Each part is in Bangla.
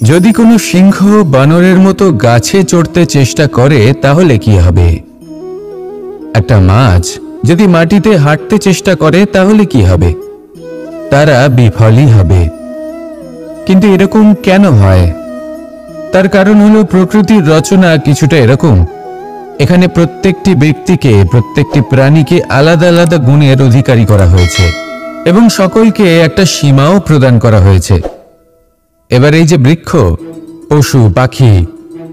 যদি কোনো সিংহ বানরের মতো গাছে চড়তে চেষ্টা করে তাহলে কি হবে? একটা মাছ যদি মাটিতে হাঁটতে চেষ্টা করে তাহলে কি হবে? তারা বিফলই হবে। কিন্তু এরকম কেন হয়? তার কারণ হলো প্রকৃতির রচনা কিছুটা এরকম। এখানে প্রত্যেকটি ব্যক্তিকে, প্রত্যেকটি প্রাণীকে আলাদা আলাদা গুণের অধিকারী করা হয়েছে এবং সকলকে একটা সীমাও প্রদান করা হয়েছে। এবার এই যে বৃক্ষ, পশু, পাখি,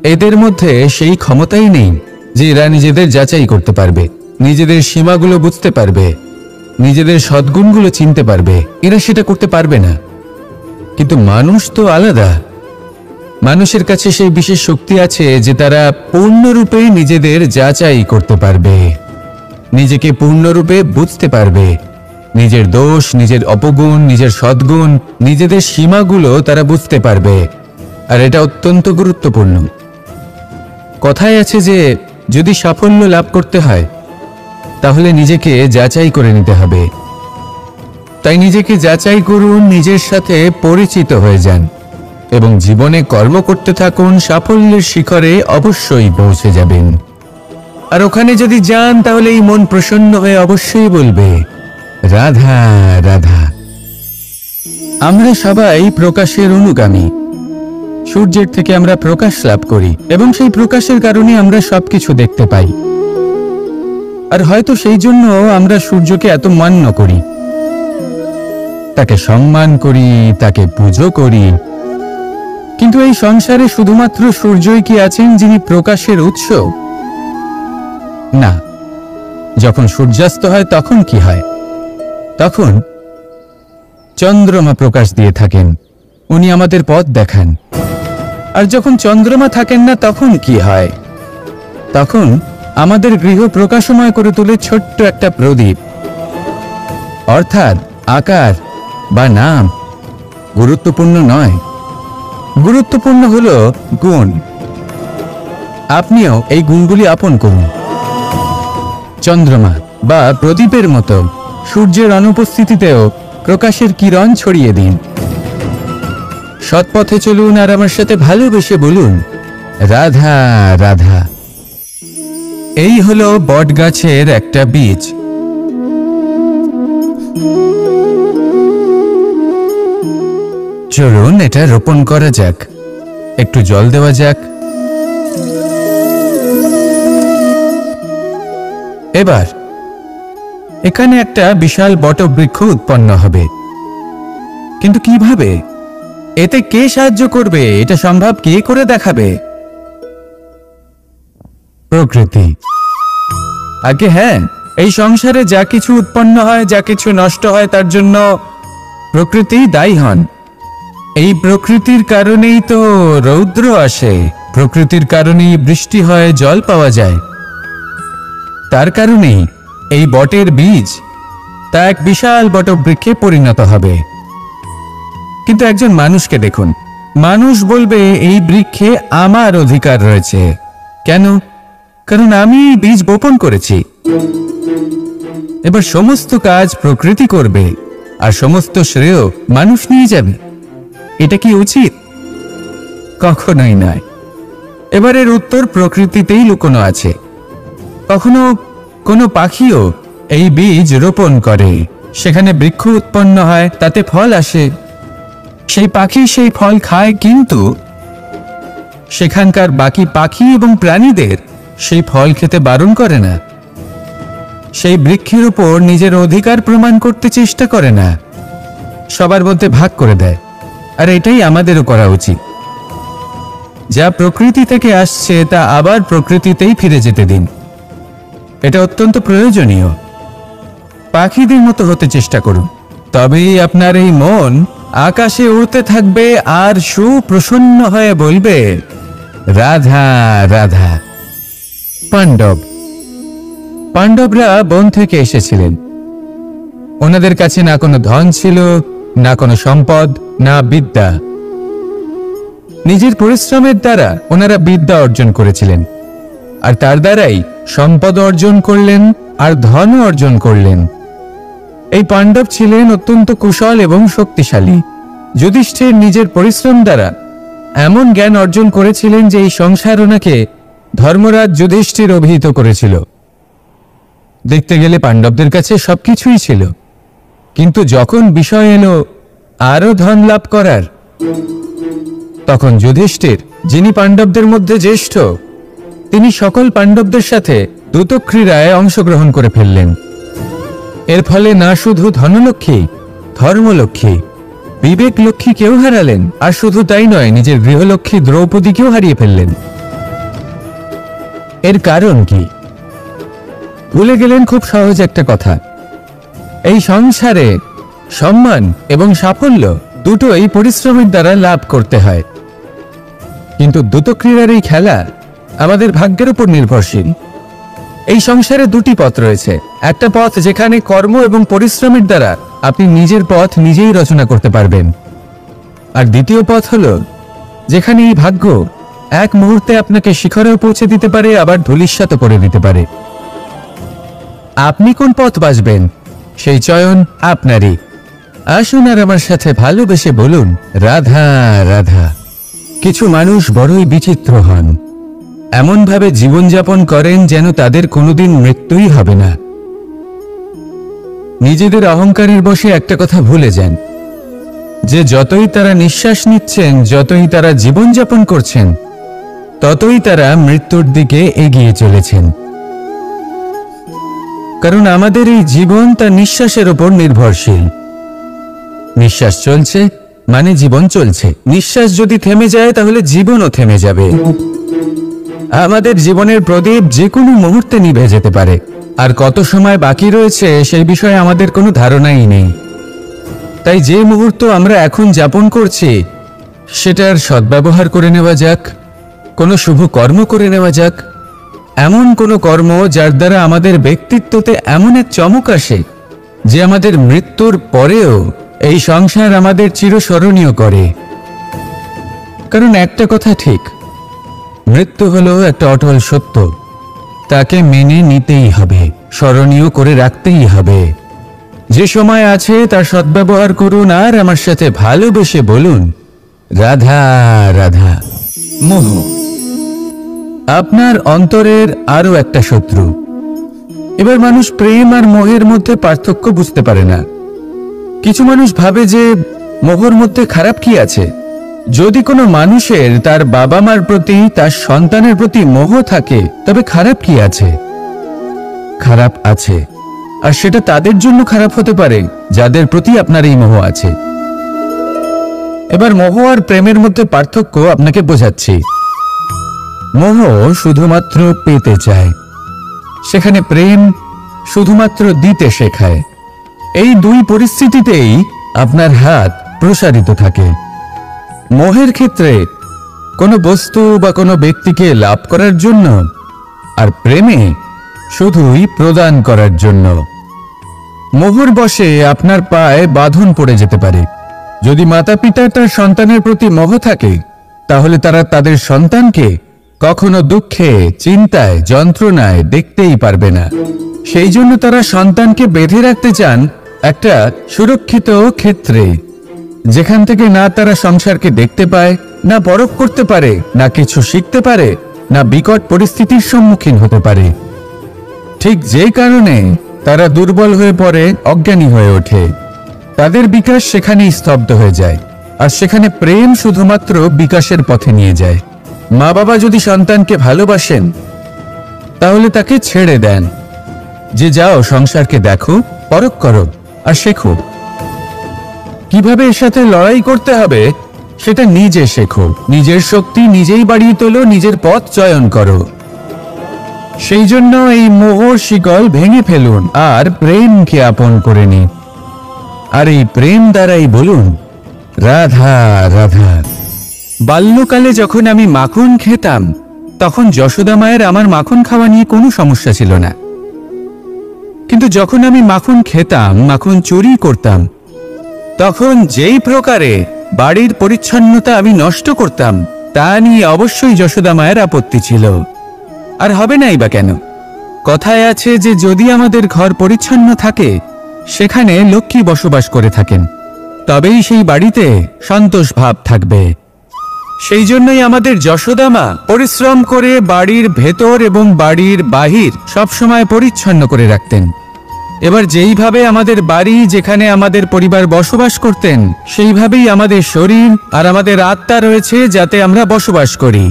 এদের মধ্যে সেই ক্ষমতাই নেই যে এরা নিজেদের যাচাই করতে পারবে, নিজেদের সীমাগুলো বুঝতে পারবে, নিজেদের সদ্গুণগুলো চিনতে পারবে। এরা সেটা করতে পারবে না। কিন্তু মানুষ তো আলাদা। মানুষের কাছে সেই বিশেষ শক্তি আছে যে তারা পূর্ণরূপে নিজেদের যাচাই করতে পারবে, নিজেকে পূর্ণরূপে বুঝতে পারবে, নিজের দোষ, নিজের অপগুণ, নিজের সদ্গুণ, নিজেদের সীমাগুলো তারা বুঝতে পারবে। আর এটা অত্যন্ত গুরুত্বপূর্ণ। কথায় আছে যে যদি সাফল্য লাভ করতে হয় তাহলে নিজেকে যাচাই করে নিতে হবে। তাই নিজেকে যাচাই করুন, নিজের সাথে পরিচিত হয়ে যান এবং জীবনে কর্ম করতে থাকুন। সাফল্যের শিখরে অবশ্যই পৌঁছে যাবেন। আর ওখানে যদি যান তাহলে এই মন প্রসন্ন হয়ে অবশ্যই বলবে, রাধা রাধা। আমরা সবাই প্রকাশের অনুগামী। সূর্যের থেকে আমরা প্রকাশ লাভ করি এবং সেই প্রকাশের কারণে আমরা সবকিছু দেখতে পাই। আর হয়তো সেই জন্য আমরা সূর্যকে এত মান্য করি, তাকে সম্মান করি, তাকে পুজো করি। কিন্তু এই সংসারে শুধুমাত্র সূর্যই কি আছেন যিনি প্রকাশের উৎস? না। যখন সূর্যাস্ত হয় তখন কি হয়? তখন চন্দ্রমা প্রকাশ দিয়ে থাকেন, উনি আমাদের পথ দেখান। আর যখন চন্দ্রমা থাকেন না তখন কি হয়? তখন আমাদের গৃহ প্রকাশময় করে তোলে ছোট্ট একটা প্রদীপ। অর্থাৎ আকার বা নাম গুরুত্বপূর্ণ নয়, গুরুত্বপূর্ণ হলো গুণ। আপনিও এই গুণগুলি আপন করুন। চন্দ্রমা বা প্রদীপের মতো সূর্যের অনুপস্থিতিতেও প্রকাশের কিরণ ছড়িয়ে দিন। সৎপথে চলুন আর আমার সাথে ভালোবেসে বলুন, রাধা রাধা। এই হলো বটগাছের একটা বীজ। চলুন এটা রোপণ করা যাক, একটু জল দেওয়া যাক। এবার এখানে একটা বিশাল বটবৃক্ষ উৎপন্ন হবে। কিন্তু কিভাবে? এতে কে সাহায্য করবে? এটা সম্ভব কে করে দেখাবে? প্রকৃতি। আগে হ্যাঁ, এই সংসারে যা কিছু উৎপন্ন হয়, যা কিছু নষ্ট হয়, তার জন্য প্রকৃতি দায়ী হন। এই প্রকৃতির কারণেই তো রৌদ্র আসে, প্রকৃতির কারণেই বৃষ্টি হয়, জল পাওয়া যায়। তার কারণেই এই বটের বীজ তা এক বিশাল বটবৃক্ষে পরিণত হবে। কিন্তু একজন মানুষকে দেখুন, মানুষ বলবে এই বৃক্ষে আমার অধিকার রয়েছে। কেন? কারণ আমি বীজ বপন করেছি। এবার সমস্ত কাজ প্রকৃতি করবে আর সমস্ত শ্রেয় মানুষ নিয়ে যাবে। এটা কি উচিত? কখনোই নয়। এবারের উত্তর প্রকৃতিতেই লুকোনো আছে। কখনো কোনো পাখিও এই বীজ রোপণ করে, সেখানে বৃক্ষ উৎপন্ন হয়, তাতে ফল আসে, সেই পাখি সেই ফল খায়, কিন্তু সেখানকার বাকি পাখি এবং প্রাণীদের সেই ফল খেতে বারণ করে না। সেই বৃক্ষের উপর নিজের অধিকার প্রমাণ করতে চেষ্টা করে না, সবার মধ্যে ভাগ করে দেয়। আর এটাই আমাদেরও করা উচিত। যা প্রকৃতি থেকে আসছে তা আবার প্রকৃতিতেই ফিরে যেতে দিন। এটা অত্যন্ত প্রয়োজনীয়। পাখিদের মতো হতে চেষ্টা করুন, তবেই আপনার এই মন আকাশে উড়তে থাকবে আর সুপ্রসন্ন হয়ে বলবে, রাধা রাধা। পাণ্ডবরা বন থেকে এসেছিলেন। ওনাদের কাছে না কোনো ধন ছিল, না কোনো সম্পদ, না বিদ্যা। নিজের পরিশ্রমের দ্বারা ওনারা বিদ্যা অর্জন করেছিলেন, আর তার দ্বারাই সম্পদ অর্জন করলেন আর ধন অর্জন করলেন। এই পাণ্ডব ছিলেন অত্যন্ত কুশল এবং শক্তিশালী। যুধিষ্ঠির নিজের পরিশ্রম দ্বারা এমন জ্ঞান অর্জন করেছিলেন যে এই সংসার ওনাকে ধর্মরাজ যুধিষ্ঠির অভিহিত করেছিল। দেখতে গেলে পাণ্ডবদের কাছে সবকিছুই ছিল, কিন্তু যখন বিষয় এলো আরো ধন লাভ করার, তখন যুধিষ্ঠির, যিনি পাণ্ডবদের মধ্যে জ্যেষ্ঠ, তিনি সকল পাণ্ডবদের সাথে দ্যুতক্রীড়ায় অংশগ্রহণ করে ফেললেন। এর ফলে না শুধু ধনলক্ষ্মী, ধর্মলক্ষ্মী, বিবেক লক্ষ্মী কেউ হারালেন, আর শুধু তাই নয়, নিজের গৃহলক্ষ্মী দ্রৌপদীকেও হারিয়ে ফেললেন। এর কারণ কি? ভুলে গেলেন খুব সহজ একটা কথা, এই সংসারে সম্মান এবং সাফল্য দুটোই পরিশ্রমের দ্বারা লাভ করতে হয়। কিন্তু দ্যুতক্রীড়ার এই খেলা আমাদের ভাগ্যের উপর নির্ভরশীল। এই সংসারে দুটি পথ রয়েছে, একটা পথ যেখানে কর্ম এবং পরিশ্রমের দ্বারা আপনি নিজের পথ নিজেই রচনা করতে পারবেন, আর দ্বিতীয় পথ হলো যেখানে এই ভাগ্য এক মুহূর্তে আপনাকে শিখরেও পৌঁছে দিতে পারে, আবার ধূলিসাৎ করে দিতে পারে। আপনি কোন পথ বাছবেন সেই চয়ন আপনারই। আসুন আর আমার সাথে ভালোবেসে বলুন, রাধা রাধা। কিছু মানুষ বড়ই বিচিত্র হন, এমনভাবে জীবনযাপন করেন যেন তাদের কোনোদিন মৃত্যুই হবে না। নিজেদের অহংকারের বশে একটা কথা ভুলে যান, যে যতই তারা নিঃশ্বাস নিচ্ছেন, যতই তারা জীবনযাপন করছেন, ততই তারা মৃত্যুর দিকে এগিয়ে চলেছেন। কারণ আমাদের এই জীবন তার নিঃশ্বাসের উপর নির্ভরশীল। নিঃশ্বাস চলছে মানে জীবন চলছে, নিঃশ্বাস যদি থেমে যায় তাহলে জীবনও থেমে যাবে। আমাদের জীবনের প্রদীপ যে কোনো মুহূর্তে নিভে যেতে পারে, আর কত সময় বাকি রয়েছে সেই বিষয়ে আমাদের কোনো ধারণাই নেই। তাই যে মুহূর্ত আমরা এখন যাপন করছি সেটার সদ্ব্যবহার করে নেওয়া যাক, কোনো শুভ কর্ম করে নেওয়া যাক, এমন কোনো কর্ম যার দ্বারা আমাদের ব্যক্তিত্বতে এমন এক চমক আসে যে আমাদের মৃত্যুর পরেও এই সংসার আমাদের চিরস্মরণীয় করে। কারণ একটা কথা ঠিক, মৃত্যু হলো একটা অটল সত্য, তাকে মেনে নিতেই হবে, স্মরণীয় করে রাখতেই হবে। যে সময় আছে তার সদ্ব্যবহার করুন, আর আমার সাথে ভালোবেসে বলুন, রাধা রাধা। মোহ আপনার অন্তরের আরো একটা শত্রু। এবার মানুষ প্রেম আর মোহের মধ্যে পার্থক্য বুঝতে পারে না। কিছু মানুষ ভাবে যে মোহর মধ্যে খারাপ কি আছে। যদি কোনো মানুষের তার বাবা মার প্রতি, তার সন্তানের প্রতি মোহ থাকে, তবে খারাপ কি আছে? খারাপ আছে, আর সেটা তাদের জন্য খারাপ হতে পারে যাদের প্রতি আপনার এই মোহ আছে। এবার মোহ আর প্রেমের মধ্যে পার্থক্য আপনাকে বোঝাচ্ছি। মোহ শুধুমাত্র পেতে চায়, সেখানে প্রেম শুধুমাত্র দিতে শেখায়। এই দুই পরিস্থিতিতেই আপনার হাত প্রসারিত থাকে। মোহের ক্ষেত্রে কোনো বস্তু বা কোনো ব্যক্তিকে লাভ করার জন্য, আর প্রেমে শুধুই প্রদান করার জন্য। মোহর বশে আপনার পায়ে বাঁধন পড়ে যেতে পারে। যদি মাতা পিতার তার সন্তানের প্রতি মোহ থাকে, তাহলে তারা তাদের সন্তানকে কখনো দুঃখে, চিন্তায়, যন্ত্রণায় দেখতেই পারবে না। সেই জন্য তারা সন্তানকে বেঁধে রাখতে চান একটা সুরক্ষিত ক্ষেত্রে, যেখান থেকে না তারা সংসারকে দেখতে পায়, না পরখ করতে পারে, না কিছু শিখতে পারে, না বিকট পরিস্থিতির সম্মুখীন হতে পারে। ঠিক যে কারণে তারা দুর্বল হয়ে পড়ে, অজ্ঞানী হয়ে ওঠে। তাদের বিকাশ সেখানেই স্তব্ধ হয়ে যায়, আর সেখানে প্রেম শুধুমাত্র বিকাশের পথে নিয়ে যায়। মা বাবা যদি সন্তানকে ভালোবাসেন, তাহলে তাকে ছেড়ে দেন, যে যাও সংসারকে দেখো, পরখ করো আর শেখো। কিভাবে এর সাথে লড়াই করতে হবে সেটা নিজে শেখো। নিজের শক্তি নিজেই বাড়িয়ে তোলো, নিজের পথ চয়ন করো। সেই জন্য এই মোহর শিকল ভেঙে ফেলুন আর প্রেমকে আপন করে নিন। আর এই প্রেম দ্বারাই বলুন, রাধা রাধা। বাল্যকালে যখন আমি মাখন খেতাম, তখন যশোদা মায়ের আমার মাখন খাওয়া নিয়ে কোনো সমস্যা ছিল না। কিন্তু যখন আমি মাখন খেতাম, মাখন চুরি করতাম, তখন যেই প্রকারে বাড়ির পরিচ্ছন্নতা আমি নষ্ট করতাম, তা নিয়ে অবশ্যই যশোদা মায়ের আপত্তি ছিল। আর হবে নাই বা কেন? কথায় আছে যে যদি আমাদের ঘর পরিচ্ছন্ন থাকে, সেখানে লক্ষ্মী বসবাস করে থাকেন, তবেই সেই বাড়িতে সন্তোষ ভাব থাকবে। সেই জন্যই আমাদের যশোদা মা পরিশ্রম করে বাড়ির ভেতর এবং বাড়ির বাহির সবসময় পরিচ্ছন্ন করে রাখতেন। এবার যেইভাবে আমাদের বাড়ি, যেখানে আমাদের পরিবার বসবাস করতেন, সেইভাবেই আমাদের শরীর আর আমাদের আত্মা রয়েছে, যাতে আমরা বসবাস করি।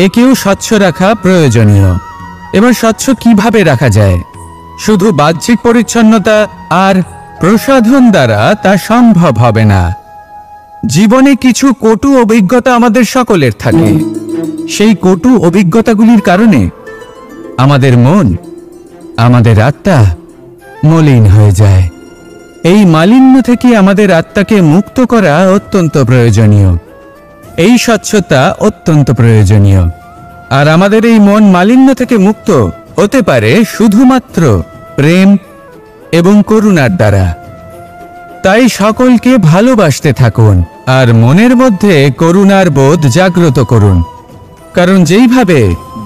একেও স্বচ্ছ রাখা প্রয়োজনীয়। এবার স্বচ্ছ কিভাবে রাখা যায়? শুধু বাহ্যিক পরিচ্ছন্নতা আর প্রসাধন দ্বারা তা সম্ভব হবে না। জীবনে কিছু কটু অভিজ্ঞতা আমাদের সকলের থাকে। সেই কটু অভিজ্ঞতাগুলির কারণে আমাদের মন, আমাদের আত্মা মলিন হয়ে যায়। এই মালিন্য থেকে আমাদের আত্মাকে মুক্ত করা অত্যন্ত প্রয়োজনীয়। এই স্বচ্ছতা অত্যন্ত প্রয়োজনীয়। আর আমাদের এই মন মালিন্য থেকে মুক্ত হতে পারে শুধুমাত্র প্রেম এবং করুণার দ্বারা। তাই সকলকে ভালোবাসতে থাকুন আর মনের মধ্যে করুণার বোধ জাগ্রত করুন। কারণ যেইভাবে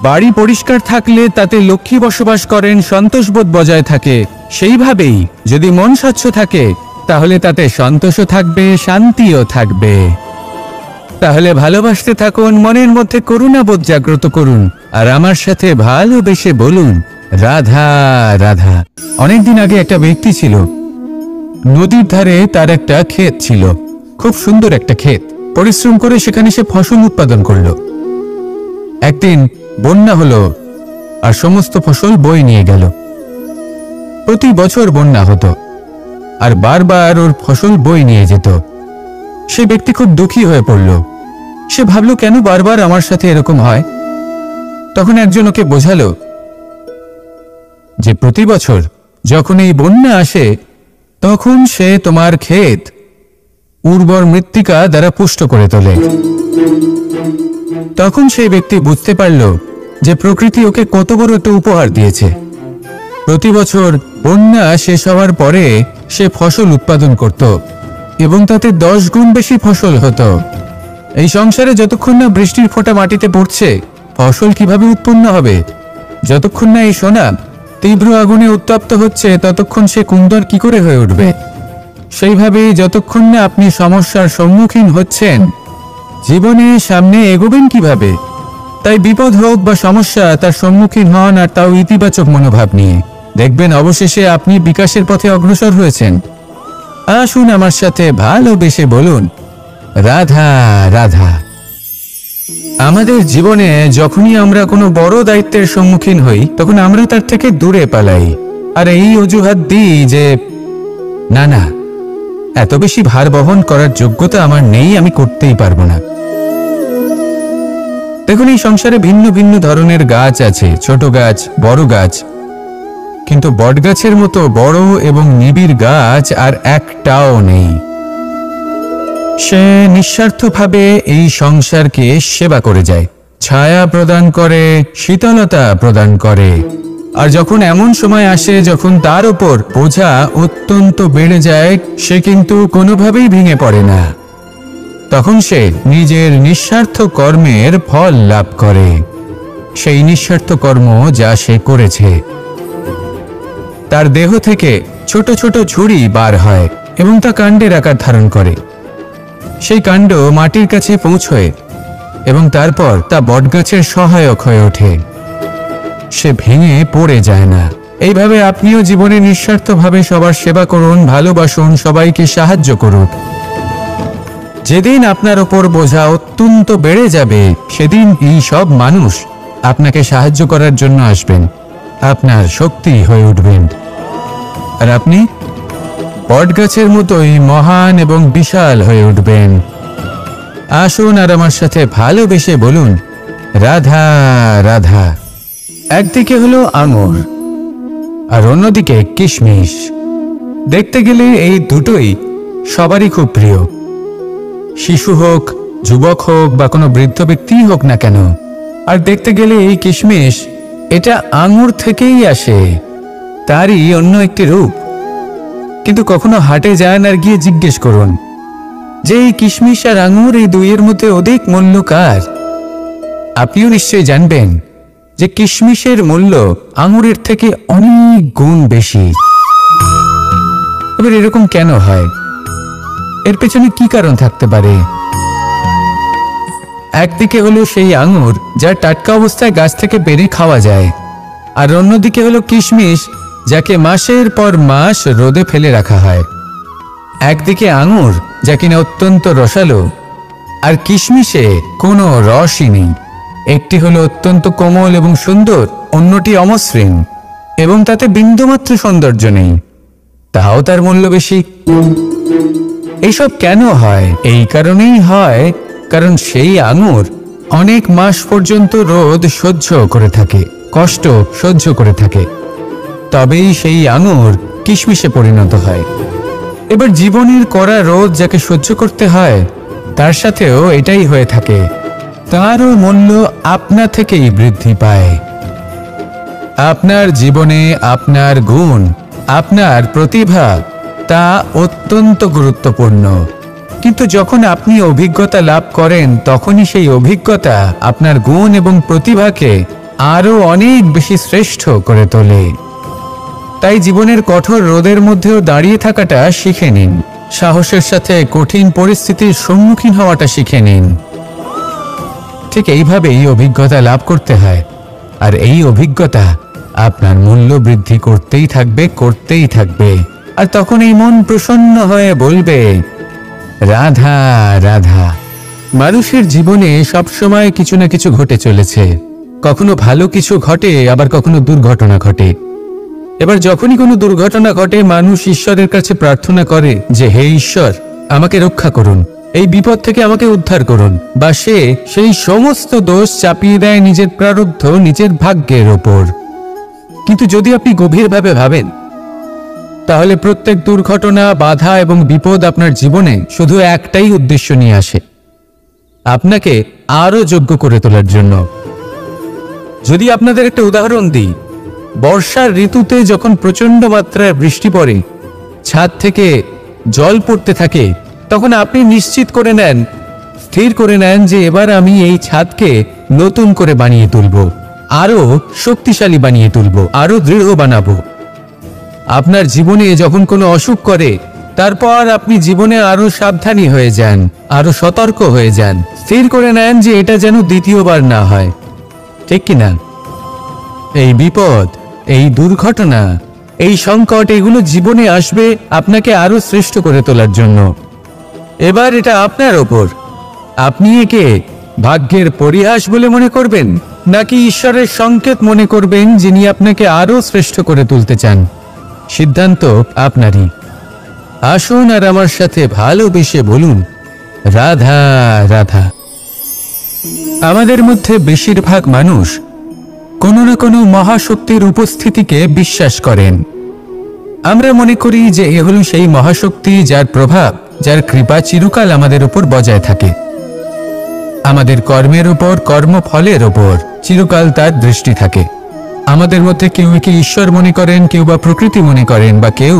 বাড়ি পরিষ্কার থাকলে তাতে লক্ষ্মী বসবাস করেন, সন্তোষবোধ বজায় থাকে, সেইভাবেই যদি মন স্বচ্ছ থাকে তাহলে তাতে সন্তোষও থাকবে, শান্তিও থাকবে। তাহলে ভালোবাসতে থাকুন, মনের মধ্যে করুণাবোধ জাগ্রত করুন আর আমার সাথে ভালোবেসে বলুন, রাধা রাধা। অনেকদিন আগে একটা ব্যক্তি ছিল, নদীর ধারে তার একটা ক্ষেত ছিল, খুব সুন্দর একটা ক্ষেত। পরিশ্রম করে সেখানে সে ফসল উৎপাদন করলো। একদিন বন্যা হলো আর সমস্ত ফসল বয়ে নিয়ে গেল। প্রতি বছর বন্যা হতো আর বারবার ওর ফসল বয়ে নিয়ে যেত। সে ব্যক্তি খুব দুঃখী হয়ে পড়ল। সে ভাবল, কেন বারবার আমার সাথে এরকম হয়? তখন একজন ওকে বোঝালো যে প্রতি বছর যখন এই বন্যা আসে তখন সে তোমার ক্ষেত উর্বর মৃত্তিকা দ্বারা পুষ্ট করে তোলে। তখন সেই ব্যক্তি বুঝতে পারল যে প্রকৃতি ওকে কত বড় একটা উপহার দিয়েছে। প্রতি বছর বন্যা শেষ হওয়ার পরে সে ফসল উৎপাদন করত এবং তাতে 10 গুণ বেশি ফসল হতো। এই সংসারে যতক্ষণ না বৃষ্টির ফোঁটা মাটিতে পড়ছে, ফসল কিভাবে উৎপন্ন হবে? যতক্ষণ না এই সোনা তীব্র আগুনে উত্তপ্ত হচ্ছে, ততক্ষণ সে কুন্দর কি করে হয়ে উঠবে? সেইভাবেই যতক্ষণ না আপনি সমস্যার সম্মুখীন হচ্ছেন, জীবনে সামনে এগোবেন কিভাবে? তাই বিপদ হোক বা সমস্যা, তার সম্মুখীন হন, আর তাও ইতিবাচক মনোভাব নিয়ে। দেখবেন অবশেষে আপনি বিকাশের পথে অগ্রসর হয়েছেন। আসুন আমার সাথে ভালোবেসে বলুন, রাধা রাধা। আমাদের জীবনে যখনই আমরা কোনো বড় দায়িত্বের সম্মুখীন হই, তখন আমরা তার থেকে দূরে পালাই আর এই অজুহাত দিই যে না না, এত বেশি ভার বহন করার যোগ্যতা আমার নেই, আমি করতেই পারবো না। দেখুন, এই সংসারে ভিন্ন ভিন্ন ধরনের গাছ আছে, ছোট গাছ, বড় গাছ, কিন্তু বটগাছের মতো বড় এবং নিবিড় গাছ আর একটাও নেই। সে নিঃস্বার্থভাবে এই সংসারকে সেবা করে যায়, ছায়া প্রদান করে, শীতলতা প্রদান করে। আর যখন এমন সময় আসে যখন তার উপর বোঝা অত্যন্ত বেড়ে যায়, সে কিন্তু কোনোভাবেই ভেঙে পড়ে না। তখন সে নিজের নিঃস্বার্থ কর্মের ফল লাভ করে, সেই নিঃস্বার্থ কর্ম যা সে করেছে। তার দেহ থেকে ছোট ছোট ঝুড়ি বার হয় এবং তা কাণ্ডের আকার ধারণ করে। সেই কাণ্ড মাটির কাছে পৌঁছয় এবং তারপর তা বটগাছের সহায়ক হয়ে ওঠে। সে ভেঙে পড়ে যায় না। এইভাবে আপনিও জীবনে নিঃস্বার্থভাবে সবার সেবা করুন, ভালোবাসুন, সবাইকে সাহায্য করুন। যেদিন আপনার ওপর বোঝা অত্যন্ত বেড়ে যাবে, সেদিন এই সব মানুষ আপনাকে সাহায্য করার জন্য আসবেন, আপনার শক্তি হয়ে উঠবেন, আর আপনি বটগাছের মতোই মহান এবং বিশাল হয়ে উঠবেন। আসুন আর আমার সাথে ভালোবেসে বলুন, রাধা রাধা। একদিকে হলো আঙুর আর অন্যদিকে কিশমিশ। দেখতে গেলে এই দুটোই সবারই খুব প্রিয়। শিশু হোক, যুবক হোক বা কোনো বৃদ্ধ ব্যক্তি হোক না কেন। আর দেখতে গেলে এই কিশমিশ, এটা আঙুর থেকেই আসে, তারই অন্য একটি রূপ। কিন্তু কখনো হাটে যান আর গিয়ে জিজ্ঞেস করুন যে এই কিশমিশ আর আঙুর, এই দুইয়ের মধ্যে অধিক মূল্য কার? আপনিও নিশ্চয়ই জানবেন যে কিশমিশের মূল্য আঙুরের থেকে অনেক গুণ বেশি। এবার এরকম কেন হয়? এর পেছনে কি কারণ থাকতে পারে? একদিকে হলো সেই আঙুর যা টাটকা অবস্থায় গাছ থেকে পেড়ে খাওয়া যায়, আর অন্যদিকে হলো কিশমিশ যাকে মাসের পর মাস রোদে ফেলে রাখা হয়। একদিকে আঙুর যা কিনা অত্যন্ত রসালো, আর কিশমিশে কোনো রসই নেই। একটি হলো অত্যন্ত কোমল এবং সুন্দর, অন্যটি অমসৃণ এবং তাতে বিন্দুমাত্র সৌন্দর্য নেই, তাও তার মূল্য বেশি। এইসব কেন হয়? এই কারণেই হয় কারণ সেই আঙুর অনেক মাস পর্যন্ত রোদ সহ্য করে থাকে, কষ্ট সহ্য করে থাকে, তবেই সেই আঙুর কিশমিশে পরিণত হয়। এবার জীবনের কড়া রোদ যাকে সহ্য করতে হয় তার সাথেও এটাই হয়ে থাকে, তারও মূল্য আপনা থেকেই বৃদ্ধি পায়। আপনার জীবনে আপনার গুণ, আপনার প্রতিভা তা অত্যন্ত গুরুত্বপূর্ণ, কিন্তু যখন আপনি অভিজ্ঞতা লাভ করেন তখনই সেই অভিজ্ঞতা আপনার গুণ এবং প্রতিভাকে আরো অনেক বেশি শ্রেষ্ঠ করে তোলে। তাই জীবনের কঠোর রোদের মধ্যেও দাঁড়িয়ে থাকাটা শিখে নিন, সাহসের সাথে কঠিন পরিস্থিতির সম্মুখীন হওয়াটা শিখে নিন। ঠিক এইভাবেই অভিজ্ঞতা লাভ করতে হয়, আর এই অভিজ্ঞতা আপনার মূল্য বৃদ্ধি করতেই থাকবে, করতেই থাকবে। আর তখন এই মন প্রসন্ন হয়ে বলবে, রাধা রাধা। মানুষের জীবনে সবসময় কিছু না কিছু ঘটে চলেছে, কখনো ভালো কিছু ঘটে, আবার কখনো দুর্ঘটনা ঘটে। এবার যখনই কোনো দুর্ঘটনা ঘটে মানুষ ঈশ্বরের কাছে প্রার্থনা করে যে হে ঈশ্বর, আমাকে রক্ষা করুন, এই বিপদ থেকে আমাকে উদ্ধার করুন, বা সে সেই সমস্ত দোষ চাপিয়ে দেয় নিজের প্রারব্ধ, নিজের ভাগ্যের ওপর। কিন্তু যদি আপনি গভীরভাবে ভাবেন তাহলে প্রত্যেক দুর্ঘটনা, বাধা এবং বিপদ আপনার জীবনে শুধু একটাই উদ্দেশ্য নিয়ে আসে, আপনাকে আরো যোগ্য করে তোলার জন্য। যদি আপনাদের একটা উদাহরণ দিই, বর্ষার ঋতুতে যখন প্রচন্ড মাত্রায় বৃষ্টি পড়ে, ছাদ থেকে জল পড়তে থাকে, তখন আপনি নিশ্চিত করে নেন, স্থির করে নেন যে এবার আমি এই ছাদকে নতুন করে বানিয়ে তুলব, আরো শক্তিশালী বানিয়ে তুলব, আরো দৃঢ় বানাবো। আপনার জীবনে যখন কোনো অসুখ করে, তারপর আপনি জীবনে আরো সাবধানী হয়ে যান, আরো সতর্ক হয়ে যান, স্থির করে নেন যে এটা যেন দ্বিতীয়বার না হয়, ঠিক কিনা? এই বিপদ, এই দুর্ঘটনা, এই সংকট, এগুলো জীবনে আসবে আপনাকে আরো শ্রেষ্ঠ করে তোলার জন্য। এবার এটা আপনার ওপর, আপনি একে ভাগ্যের পরিহাস বলে মনে করবেন নাকি ঈশ্বরের সংকেত মনে করবেন যিনি আপনাকে আরো শ্রেষ্ঠ করে তুলতে চান। সিদ্ধান্ত আপনারই। আসুন আর আমার সাথে ভালোবেসে বলুন, রাধা রাধা। আমাদের মধ্যে বেশিরভাগ মানুষ কোনো না কোনো মহাশক্তির উপস্থিতিকে বিশ্বাস করেন। আমরা মনে করি যে এ হল সেই মহাশক্তি যার প্রভাব, যার কৃপা চিরকাল আমাদের উপর বজায় থাকে। আমাদের কর্মের ওপর, কর্মফলের ওপর চিরকাল তার দৃষ্টি থাকে। আমাদের মধ্যে কেউ একে ঈশ্বর মনে করেন, কেউ বা প্রকৃতি মনে করেন, বা কেউ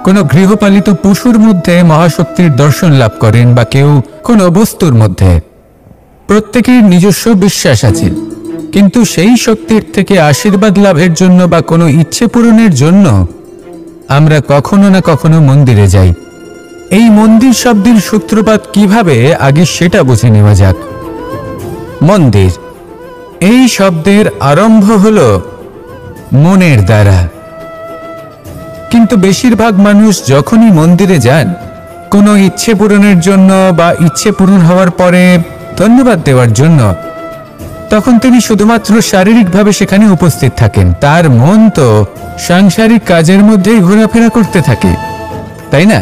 কোনো গৃহপালিত পশুর মধ্যে মহাশক্তির দর্শন লাভ করেন, বা কেউ কোনো বস্তুর মধ্যে। প্রত্যেকের নিজস্ব বিশ্বাস আছে, কিন্তু সেই শক্তির থেকে আশীর্বাদ লাভের জন্য বা কোনো ইচ্ছে পূরণের জন্য আমরা কখনো না কখনো মন্দিরে যাই। এই মন্দির শব্দের সূত্রপাত কিভাবে, আগে সেটা বুঝে নেওয়া যাক। মন্দির এই শব্দের আরম্ভ হলো মনের দ্বারা, কিন্তু বেশিরভাগ মানুষ যখনই মন্দিরে যান কোনো ইচ্ছে পূরণের জন্য বা ইচ্ছে পূরণ হওয়ার পরে ধন্যবাদ দেওয়ার জন্য, তখন তিনি শুধুমাত্র শারীরিকভাবে সেখানে উপস্থিত থাকেন, তার মন তো সাংসারিক কাজের মধ্যেই ঘোরাফেরা করতে থাকে, তাই না?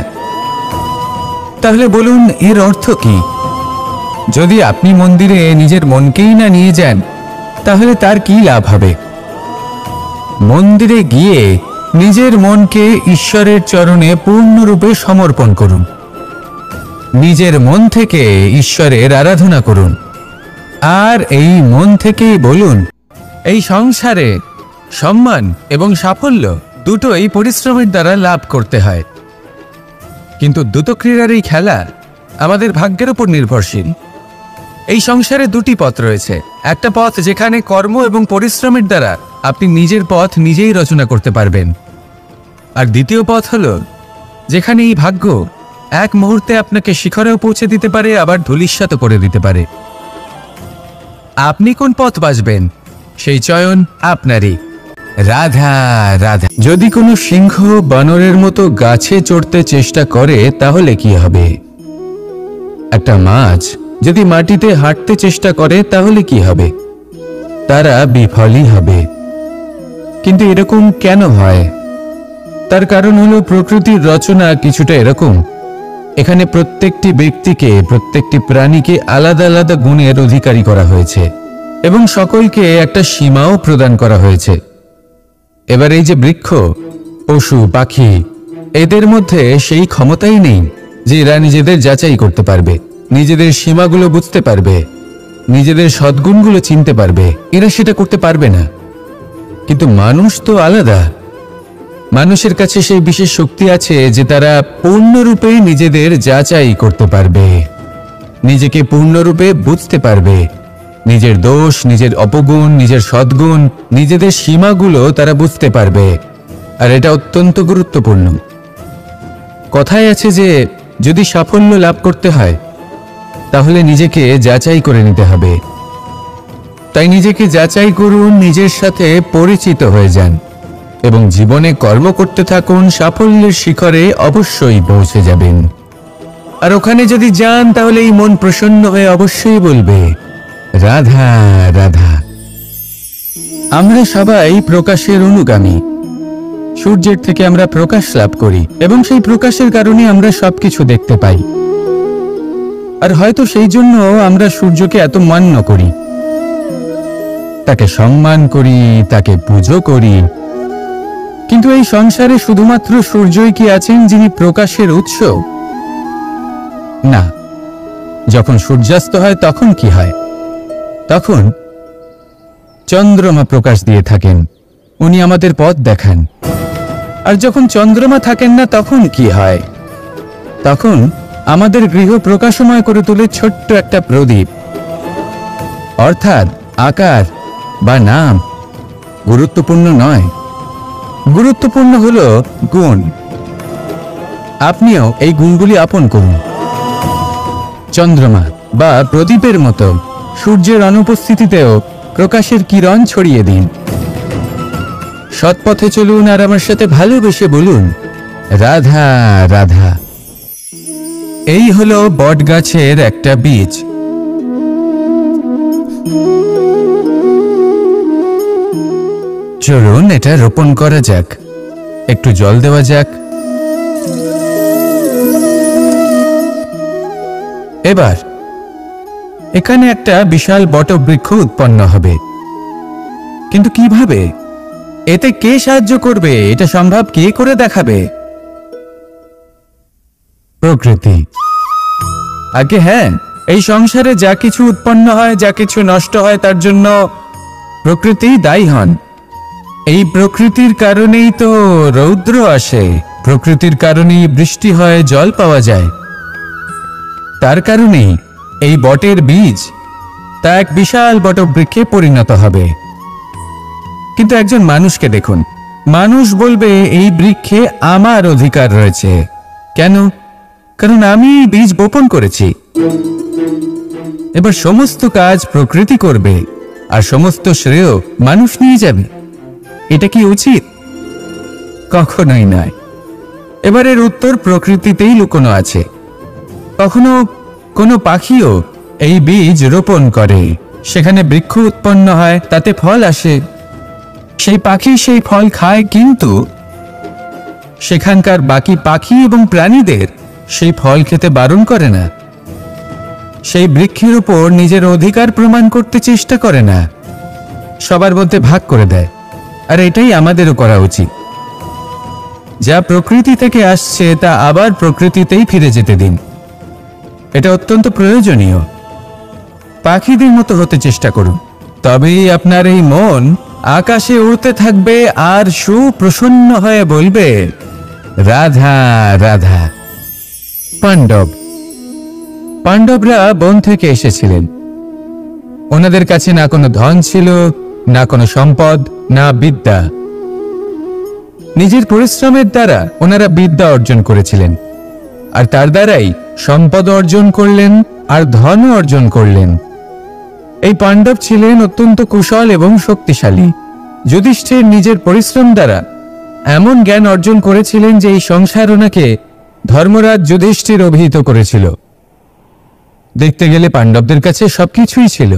তাহলে বলুন, এর অর্থ কি? যদি আপনি মন্দিরে নিজের মনকেই না নিয়ে যান তাহলে তার কি লাভ হবে? মন্দিরে গিয়ে নিজের মনকে ঈশ্বরের চরণে পূর্ণরূপে সমর্পণ করুন, নিজের মন থেকে ঈশ্বরের আরাধনা করুন, আর এই মন থেকেই বলুন, এই সংসারে সম্মান এবং সাফল্য দুটোই পরিশ্রমের দ্বারা লাভ করতে হয়, কিন্তু দ্রুতক্রীড়ার এই খেলা আমাদের ভাগ্যের উপর নির্ভরশীল। এই সংসারে দুটি পথ রয়েছে, একটা পথ যেখানে কর্ম এবং পরিশ্রমের দ্বারা আপনি নিজের পথ নিজেই রচনা করতে পারবেন, আর দ্বিতীয় পথ হলো যেখানে এই ভাগ্য এক মুহূর্তে আপনাকে শিখরেও পৌঁছে দিতে পারে, আবার ধূলিসাৎ করে দিতে পারে। আপনি কোন পথ বাছবেন সেই চয়ন আপনারই। রাধা রাধা। যদি কোনো সিংহ বানরের মতো গাছে চড়তে চেষ্টা করে তাহলে কি হবে? একটা মাছ যদি মাটিতে হাঁটতে চেষ্টা করে তাহলে কি হবে? তারা বিফলই হবে। কিন্তু এরকম কেন হয়? তার কারণ হলো প্রকৃতির রচনা কিছুটা এরকম। এখানে প্রত্যেকটি ব্যক্তিকে, প্রত্যেকটি প্রাণীকে আলাদা আলাদা গুণের অধিকারী করা হয়েছে এবং সকলকে একটা সীমাও প্রদান করা হয়েছে। এবার এই যে বৃক্ষ, পশু, পাখি, এদের মধ্যে সেই ক্ষমতাই নেই যে এরা নিজেদের যাচাই করতে পারবে, নিজেদের সীমাগুলো বুঝতে পারবে, নিজেদের সদ্গুণগুলো চিনতে পারবে। এরা সেটা করতে পারবে না। কিন্তু মানুষ তো আলাদা। মানুষের কাছে সেই বিশেষ শক্তি আছে যে তারা পূর্ণরূপে নিজেদের যাচাই করতে পারবে, নিজেকে পূর্ণরূপে বুঝতে পারবে, নিজের দোষ, নিজের অপগুণ, নিজের সদ্গুণ, নিজেদের সীমাগুলো তারা বুঝতে পারবে। আর এটা অত্যন্ত গুরুত্বপূর্ণ। কথায় আছে যে যদি সাফল্য লাভ করতে হয় তাহলে নিজেকে যাচাই করে নিতে হবে। তাই নিজেকে যাচাই করুন, নিজের সাথে পরিচিত হয়ে যান এবং জীবনে কর্ম করতে থাকুন। সাফল্যের শিখরে অবশ্যই পৌঁছে যাবেন। আর ওখানে যদি যান তাহলে এই মন প্রসন্ন হয়ে অবশ্যই বলবে রাধা রাধা। আমরা সবাই প্রকাশের অনুগামী। সূর্যের থেকে আমরা প্রকাশ লাভ করি এবং সেই প্রকাশের কারণে আমরা সবকিছু দেখতে পাই। আর হয়তো সেই জন্য আমরা সূর্যকে এত মান্য করি, তাকে সম্মান করি, তাকে পুজো করি। কিন্তু এই সংসারে শুধুমাত্র সূর্যই কি আছেন যিনি প্রকাশের উৎস? না। যখন সূর্যাস্ত হয় তখন কি হয়? তখন চন্দ্রমা প্রকাশ দিয়ে থাকেন, উনি আমাদের পথ দেখান। আর যখন চন্দ্রমা থাকেন না তখন কি হয়? তখন আমাদের গৃহ প্রকাশময় করে তোলে ছোট্ট একটা প্রদীপ। অর্থাৎ আকার বা নাম গুরুত্বপূর্ণ নয়, গুরুত্বপূর্ণ হলো গুণ। আপনিও এই গুণগুলি আপন করুন। চন্দ্রমা বা প্রদীপের মতো সূর্যের অনুপস্থিতিতেও প্রকাশের কিরণ ছড়িয়ে দিন। সৎপথে চলুন আর আমার সাথে ভালোবেসে বলুন রাধা রাধা। এই হলো বটগাছের একটা বীজ। চলুন এটা রোপণ করা যাক, একটু জল দেওয়া যাক। এবার এখানে একটা বিশাল বটবৃক্ষ উৎপন্ন হবে। কিন্তু কিভাবে? এতে কে সাহায্য করবে? এটা সম্ভব কে করে দেখাবে? প্রকৃতি। আগে হ্যাঁ, এই সংসারে যা কিছু উৎপন্ন হয়, যা কিছু নষ্ট হয়, তার জন্য প্রকৃতি দায়ী হন। এই প্রকৃতির কারণেই তো রৌদ্র আসে, প্রকৃতির কারণেই বৃষ্টি হয়, জল পাওয়া যায়। তার কারণেই এই বটের বীজ তা এক বিশাল বটবৃক্ষে পরিণত হবে। কিন্তু একজন মানুষকে দেখুন, মানুষ বলবে এই বৃক্ষে আমার অধিকার রয়েছে। কেন? কারণ আমি বীজ বপন করেছি। এবার সমস্ত কাজ প্রকৃতি করবে আর সমস্ত শ্রেয় মানুষ নিয়ে যাবে। এটা কি উচিত? কখনোই নয়। এবারের উত্তর প্রকৃতিতেই লুকোনো আছে। কখনো কোনো পাখিও এই বীজ রোপণ করে, সেখানে বৃক্ষ উৎপন্ন হয়, তাতে ফল আসে, সেই পাখি সেই ফল খায়, কিন্তু সেখানকার বাকি পাখি এবং প্রাণীদের সেই ফল খেতে বারণ করে না। সেই বৃক্ষের উপর নিজের অধিকার প্রমাণ করতে চেষ্টা করে না, সবার মধ্যে ভাগ করে দেয়। আর এটাই আমাদেরও করা উচিত। যা প্রকৃতি থেকে আসছে তা আবার প্রকৃতিতেই ফিরে যেতে দিন। এটা অত্যন্ত প্রয়োজনীয়। পাখিদের মতো হতে চেষ্টা করুন, তবেই আপনার এই মন আকাশে উড়তে থাকবে আর সুপ্রসন্ন হয়ে বলবে রাধা রাধা। পাণ্ডবরা বন থেকে এসেছিলেন। ওনাদের কাছে না কোনো ধন ছিল, না কোনো সম্পদ, না বিদ্যা। নিজের পরিশ্রমের দ্বারা ওনারা বিদ্যা অর্জন করেছিলেন, আর তার দ্বারাই সম্পদ অর্জন করলেন আর ধন অর্জন করলেন। এই পাণ্ডব ছিলেন অত্যন্ত কুশল এবং শক্তিশালী। যুধিষ্ঠির নিজের পরিশ্রম দ্বারা এমন জ্ঞান অর্জন করেছিলেন যে এই সংসার ওনাকে ধর্মরাজ যুধিষ্ঠির অভিহিত করেছিল। দেখতে গেলে পাণ্ডবদের কাছে সবকিছুই ছিল,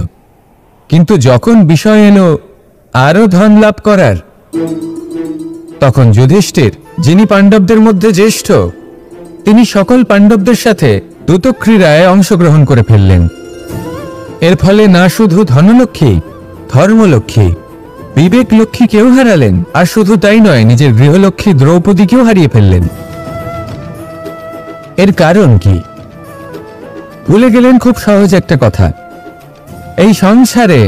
কিন্তু যখন বিষয় এলো আরো ধন লাভ করার, তখন যুধিষ্ঠির, যিনি পাণ্ডবদের মধ্যে জ্যেষ্ঠ, তিনি সকল পাণ্ডবদের সাথে দ্যুতক্রীড়ায় অংশগ্রহণ করে ফেললেন। এর ফলে না শুধু ধনলক্ষ্মী, ধর্মলক্ষ্মী, বিবেক লক্ষ্মীকেও হারালেন, আর শুধু তাই নয়, নিজের গৃহলক্ষ্মী দ্রৌপদীকেও হারিয়ে ফেললেন। এর কারণ কি? ভুলে গেলেন খুব সহজ একটা কথা, এই সংসারে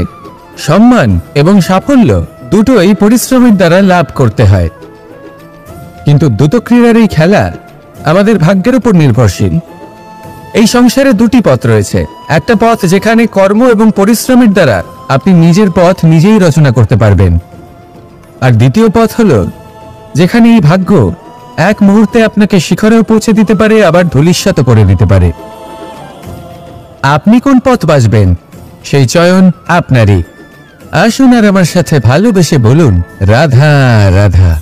সম্মান এবং সাফল্য দুটোই পরিশ্রমের দ্বারা লাভ করতে হয়। কিন্তু দ্যুতক্রীড়ার এই খেলা আমাদের ভাগ্যের উপর নির্ভরশীল। এই সংসারে দুটি পথ রয়েছে, একটা পথ যেখানে কর্ম এবং পরিশ্রমের দ্বারা আপনি নিজের পথ নিজেই রচনা করতে পারবেন, আর দ্বিতীয় পথ হলো যেখানে এই ভাগ্য এক মুহূর্তে আপনাকে শিখরেও পৌঁছে দিতে পারে, আবার ধূলিসাৎ করে দিতে পারে। আপনি কোন পথ বাছবেন সেই চয়ন আপনারই। আসুন আর আমার সাথে ভালোবেসে বলুন, রাধা রাধা।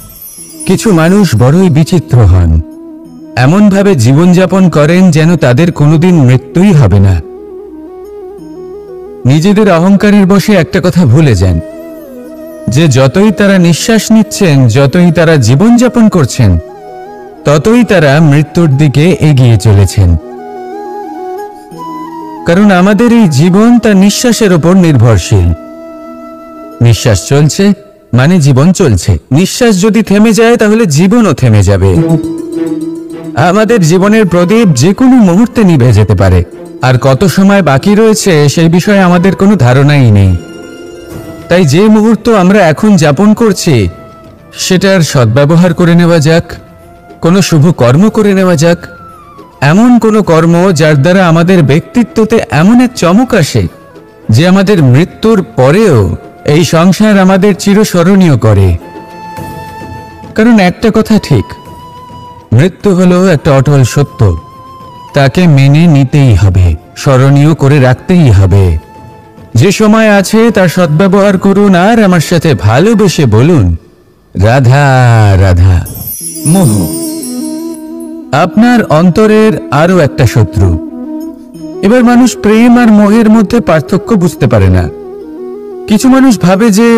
কিছু মানুষ বড়ই বিচিত্র হন, এমনভাবে জীবনযাপন করেন যেন তাদের কোনোদিন মৃত্যুই হবে না। নিজেদের অহংকারের বশে একটা কথা ভুলে যান, যে যতই তারা নিঃশ্বাস নিচ্ছেন, যতই তারা জীবনযাপন করছেন, ততই তারা মৃত্যুর দিকে এগিয়ে চলেছেন। কারণ আমাদের এই জীবন তার নিঃশ্বাসের উপর নির্ভরশীল। নিঃশ্বাস চলছে মানে জীবন চলছে, নিঃশ্বাস যদি থেমে যায় তাহলে জীবনও থেমে যাবে। আমাদের জীবনের প্রদীপ যে কোনো মুহূর্তে নিভে যেতে পারে, আর কত সময় বাকি রয়েছে সেই বিষয়ে আমাদের কোনো ধারণাই নেই। তাই যে মুহূর্ত আমরা এখন যাপন করছি সেটার সদ্ব্যবহার করে নেওয়া যাক, কোনো শুভ কর্ম করে নেওয়া যাক, এমন কোনো কর্ম যার দ্বারা আমাদের ব্যক্তিত্বতে এমন এক চমক আসে যে আমাদের মৃত্যুর পরেও এই সংসার আমাদের চিরস্মরণীয় করে। কারণ একটা কথা ঠিক, মৃত্যু হলো একটা অটল সত্য, তাকে মেনে নিতেই হবে, স্মরণীয় করে রাখতেই হবে। যে সময় আছে তার সদ্ব্যবহার করুন, আর আমার সাথে ভালোবেসে বলুন, রাধা রাধা। মোহ আপনার অন্তরের আরো একটা শত্রু। এবার মানুষ প্রেম আর মোহের মধ্যে পার্থক্য বুঝতে পারে না। কিছু মানুষ ভাবে যে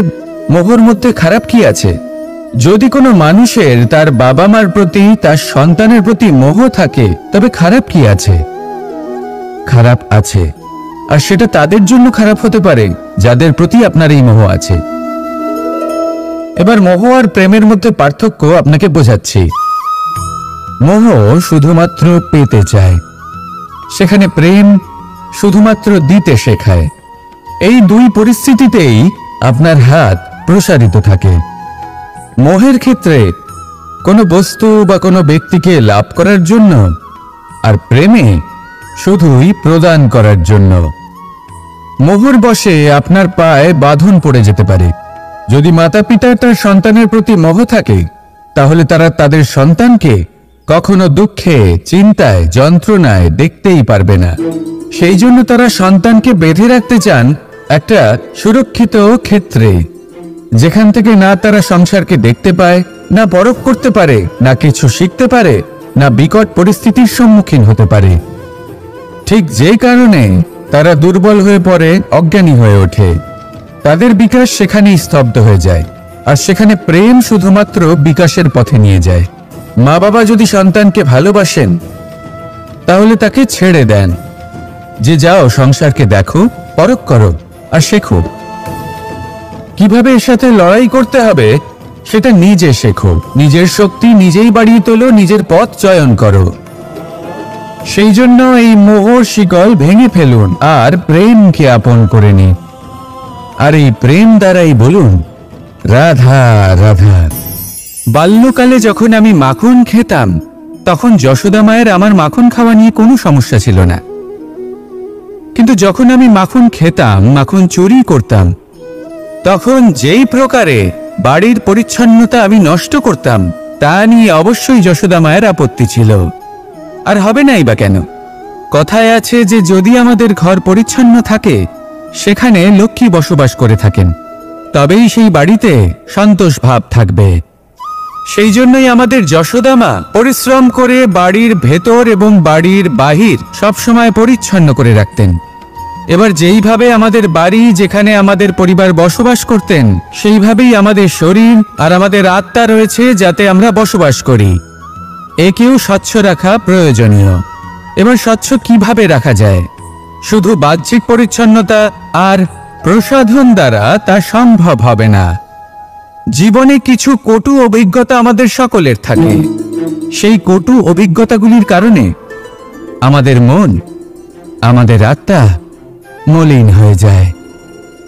মোহর মধ্যে খারাপ কি আছে। যদি কোনো মানুষের তার বাবা মার প্রতি, তার সন্তানের প্রতি মোহ থাকে, তবে খারাপ কি আছে? খারাপ আছে, আর সেটা তাদের জন্য খারাপ হতে পারে যাদের প্রতি আপনার এই মোহ আছে। এবার মোহ আর প্রেমের মধ্যে পার্থক্য আপনাকে বোঝাচ্ছি। মোহ শুধুমাত্র পেতে চায়, সেখানে প্রেম শুধুমাত্র দিতে শেখায়। এই দুই পরিস্থিতিতেই আপনার হাত প্রসারিত থাকে। মোহের ক্ষেত্রে কোনো বস্তু বা কোনো ব্যক্তিকে লাভ করার জন্য, আর প্রেমে শুধুই প্রদান করার জন্য। মোহর বশে আপনার পায়ে বাঁধন পড়ে যেতে পারে। যদি মাতা পিতার তার সন্তানের প্রতি মোহ থাকে, তাহলে তারা তাদের সন্তানকে কখনো দুঃখে, চিন্তায়, যন্ত্রণায় দেখতেই পারবে না। সেই জন্য তারা সন্তানকে বেঁধে রাখতে চান একটা সুরক্ষিত ক্ষেত্রে, যেখান থেকে না তারা সংসারকে দেখতে পায়, না পরখ করতে পারে, না কিছু শিখতে পারে, না বিকট পরিস্থিতির সম্মুখীন হতে পারে। ঠিক যে কারণে তারা দুর্বল হয়ে পড়ে, অজ্ঞানী হয়ে ওঠে। তাদের বিকাশ সেখানেই স্তব্ধ হয়ে যায়, আর সেখানে প্রেম শুধুমাত্র বিকাশের পথে নিয়ে যায়। মা বাবা যদি সন্তানকে ভালোবাসেন, তাহলে তাকে ছেড়ে দেন, যে যাও সংসারকে দেখো, পরখ করো আর শেখো। কিভাবে এর সাথে লড়াই করতে হবে সেটা নিজে শেখো। নিজের শক্তি নিজেই বাড়িয়ে তোলো, নিজের পথ চয়ন করো। সেই জন্য এই মোহর শিকল ভেঙে ফেলুন আর প্রেমকে আপন করে নিন। আর এই প্রেম দ্বারাই বলুন, রাধা রাধা। বাল্যকালে যখন আমি মাখন খেতাম, তখন যশোদা মায়ের আমার মাখন খাওয়া নিয়ে কোনো সমস্যা ছিল না। কিন্তু যখন আমি মাখন খেতাম, মাখন চুরি করতাম, তখন যেই প্রকারে বাড়ির পরিচ্ছন্নতা আমি নষ্ট করতাম, তা নিয়ে অবশ্যই যশোদা মায়ের আপত্তি ছিল। আর হবে নাই বা কেন? কথায় আছে যে যদি আমাদের ঘর পরিচ্ছন্ন থাকে, সেখানে লক্ষ্মী বসবাস করে থাকেন, তবেই সেই বাড়িতে সন্তোষ ভাব থাকবে। সেই জন্যই আমাদের যশোদা মা পরিশ্রম করে বাড়ির ভেতর এবং বাড়ির বাহির সবসময় পরিচ্ছন্ন করে রাখতেন। এবার যেইভাবে আমাদের বাড়ি, যেখানে আমাদের পরিবার বসবাস করতেন, সেইভাবেই আমাদের শরীর আর আমাদের আত্মা রয়েছে, যাতে আমরা বসবাস করি। একেও স্বচ্ছ রাখা প্রয়োজনীয়। এবার স্বচ্ছ কিভাবে রাখা যায়? শুধু বাহ্যিক পরিচ্ছন্নতা আর প্রসাধন দ্বারা তা সম্ভব হবে না। জীবনে কিছু কটু অভিজ্ঞতা আমাদের সকলের থাকে। সেই কটু অভিজ্ঞতাগুলির কারণে আমাদের মন, আমাদের আত্মা মলিন হয়ে যায়।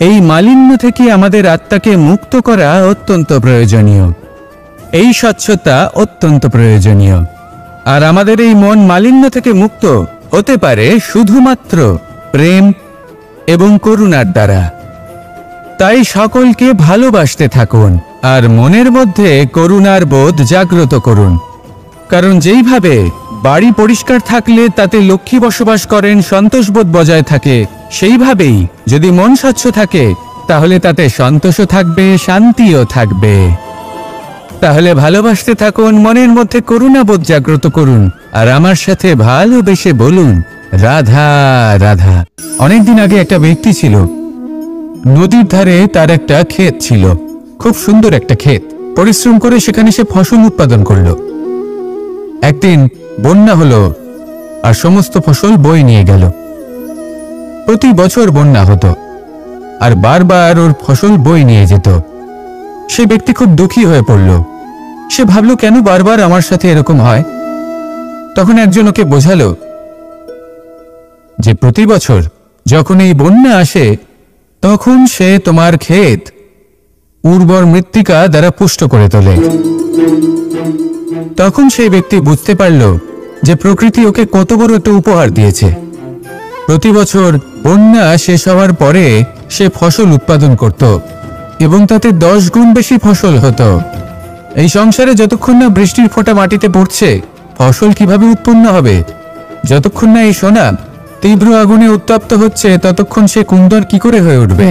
এই মালিন্য থেকে আমাদের আত্মাকে মুক্ত করা অত্যন্ত প্রয়োজনীয়। এই স্বচ্ছতা অত্যন্ত প্রয়োজনীয়। আর আমাদের এই মন মালিন্য থেকে মুক্ত হতে পারে শুধুমাত্র প্রেম এবং করুণার দ্বারা। তাই সকলকে ভালোবাসতে থাকুন আর মনের মধ্যে করুণার বোধ জাগ্রত করুন। কারণ যেইভাবে বাড়ি পরিষ্কার থাকলে তাতে লক্ষ্মী বসবাস করেন, সন্তোষবোধ বজায় থাকে, সেইভাবেই যদি মন স্বচ্ছ থাকে তাহলে তাতে সন্তোষও থাকবে, শান্তিও থাকবে। তাহলে ভালোবাসতে থাকুন, মনের মধ্যে করুণাবোধ জাগ্রত করুন আর আমার সাথে ভালোবেসে বলুন, রাধা রাধা। অনেকদিন আগে একটা ব্যক্তি ছিল, নদীর ধারে তার একটা ক্ষেত ছিল, খুব সুন্দর একটা ক্ষেত। পরিশ্রম করে সেখানে সে ফসল উৎপাদন করলো। একদিন বন্যা হলো আর সমস্ত ফসল বয়ে নিয়ে গেল। প্রতি বছর বন্যা হতো আর বারবার ওর ফসল বয়ে নিয়ে যেত। সে ব্যক্তি খুব দুঃখী হয়ে পড়ল। সে ভাবল, কেন বারবার আমার সাথে এরকম হয়? তখন একজন ওকে বোঝালো যে প্রতি বছর যখন এই বন্যা আসে তখন সে তোমার ক্ষেত উর্বর মৃত্তিকা দ্বারা পুষ্ট করে তোলে। তখন সেই ব্যক্তি বুঝতে পারল যে প্রকৃতি ওকে কত বড় একটা উপহার দিয়েছে। প্রতি বছর বন্যা শেষ হওয়ার পরে সে ফসল উৎপাদন করত এবং তাতে 10 গুণ বেশি ফসল হতো। এই সংসারে যতক্ষণ না বৃষ্টির ফোঁটা মাটিতে পড়ছে, ফসল কিভাবে উৎপন্ন হবে? যতক্ষণ না এই সোনা তীব্র আগুনে উত্তপ্ত হচ্ছে, ততক্ষণ সে কুন্দর কি করে হয়ে উঠবে?